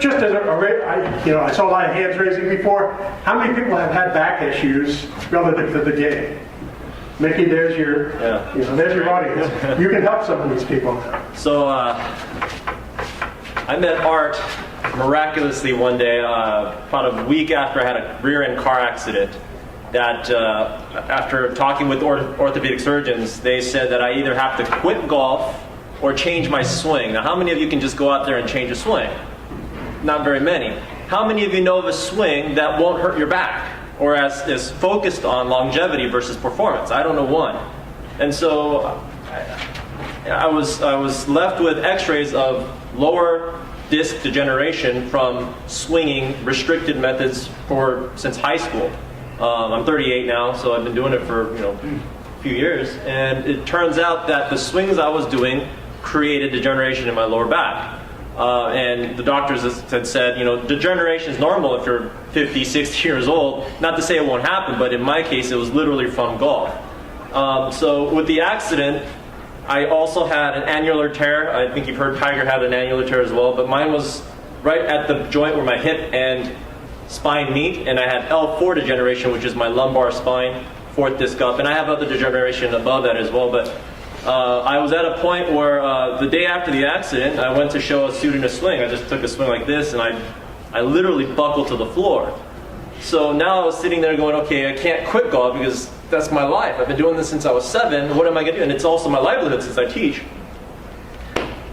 just as I saw a lot of hands raising before. How many people have had back issues relative to the game? Mickey, there's your, there's your audience. You can help some of these people. So I met Art miraculously one day, about a week after I had a rear-end car accident. That after talking with orthopedic surgeons, they said that I either have to quit golf or change my swing. Now, how many of you can just go out there and change a swing? Not very many. How many of you know of a swing that won't hurt your back, or is focused on longevity versus performance? I don't know one. And so I was left with x-rays of lower disc degeneration from swinging restricted methods since high school. I'm 38 now, so I've been doing it for a few years, and it turns out that the swings I was doing created degeneration in my lower back. And the doctors had said, degeneration is normal if you're 50, 60 years old. Not to say it won't happen, but in my case, it was literally from golf. So with the accident, I also had an annular tear. I think you've heard Tiger had an annular tear as well, but mine was right at the joint where my hip and spine meet, and I had L4 degeneration, which is my lumbar spine, fourth disc up, and I have other degeneration above that as well. But I was at a point where the day after the accident, I went to show a student a swing. I just took a swing like this, and I literally buckled to the floor. So now I was sitting there going, okay, I can't quit golf because that's my life. I've been doing this since I was 7. What am I going to do? And it's also my livelihood since I teach.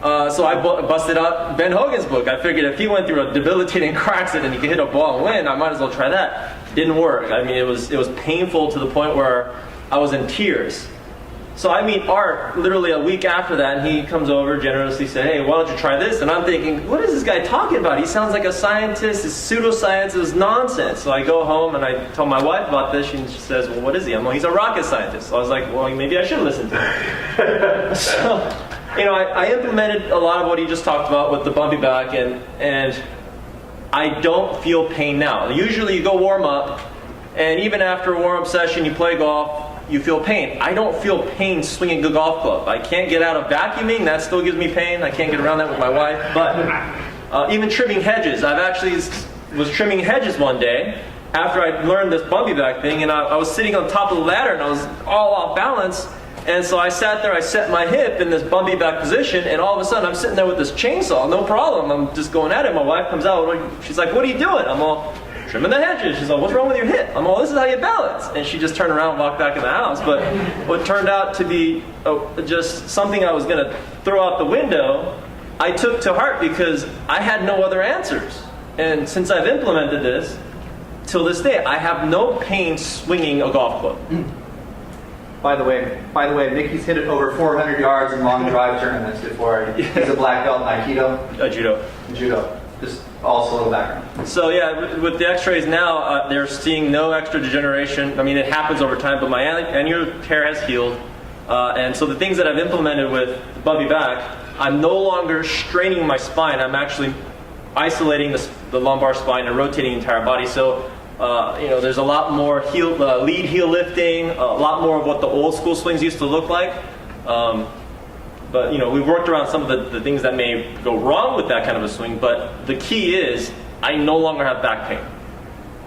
So I busted out Ben Hogan's book. I figured if he went through a debilitating car accident and he could hit a ball and win, I might as well try that. Didn't work. I mean, it was painful to the point where I was in tears. So I meet Art literally a week after that, and he comes over, generously said, hey, why don't you try this? And I'm thinking, what is this guy talking about? He sounds like a scientist. It's pseudoscience. It's nonsense. So I go home and I tell my wife about this, and she says, well, what is he? I'm like, he's a rocket scientist. So I was like, well, maybe I should listen to him. So, I implemented a lot of what he just talked about with the Bumpy Back, and I don't feel pain now. Usually you go warm up, and even after a warm-up session, you play golf, you feel pain. I don't feel pain swinging a golf club. I can't get out of vacuuming. That still gives me pain. I can't get around that with my wife. But even trimming hedges. I actually was trimming hedges one day after I learned this Bumpy Back thing, and I was sitting on top of the ladder, and I was all off balance. And so I sat there, I set my hip in this Bumpy Back position, and all of a sudden I'm sitting there with this chainsaw, no problem. I'm just going at it. My wife comes out, she's like, what are you doing? I'm all, trimming the hedges. She's like, what's wrong with your hip? I'm all, this is how you balance. And she just turned around and walked back in the house. But what turned out to be just something I was going to throw out the window, I took to heart because I had no other answers. And since I've implemented this, till this day, I have no pain swinging a golf club. By the way, Mickey's hit it over 400 yards in long drive tournaments before. He's a black belt in Aikido. Judo. Just also a little background. So yeah, with the x-rays now, they're seeing no extra degeneration. I mean, it happens over time, but my annular tear has healed. And so the things that I've implemented with Bumpy Back, I'm no longer straining my spine. I'm actually isolating the lumbar spine and rotating the entire body. So there's a lot more lead heel lifting, a lot more of what the old school swings used to look like. But we've worked around some of the things that may go wrong with that kind of a swing. But the key is, I no longer have back pain.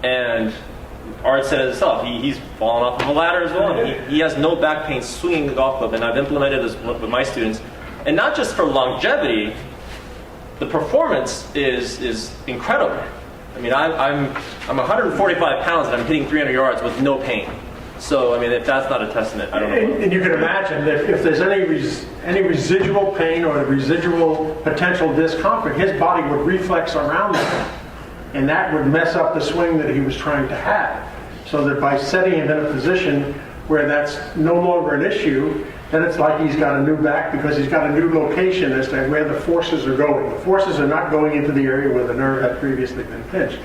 And Art said it himself. He's fallen off of a ladder as well. And he has no back pain swinging the golf club. And I've implemented this with my students. And not just for longevity, the performance is incredible. I mean, I'm 145 pounds and I'm hitting 300 yards with no pain. So, I mean, if that's not a testament, I don't know. And you can imagine that if there's any residual pain or residual potential discomfort, his body would reflex around that, and that would mess up the swing that he was trying to have. So that by setting him in a position where that's no longer an issue, then it's like he's got a new back because he's got a new location as to where the forces are going. The forces are not going into the area where the nerve had previously been pinched.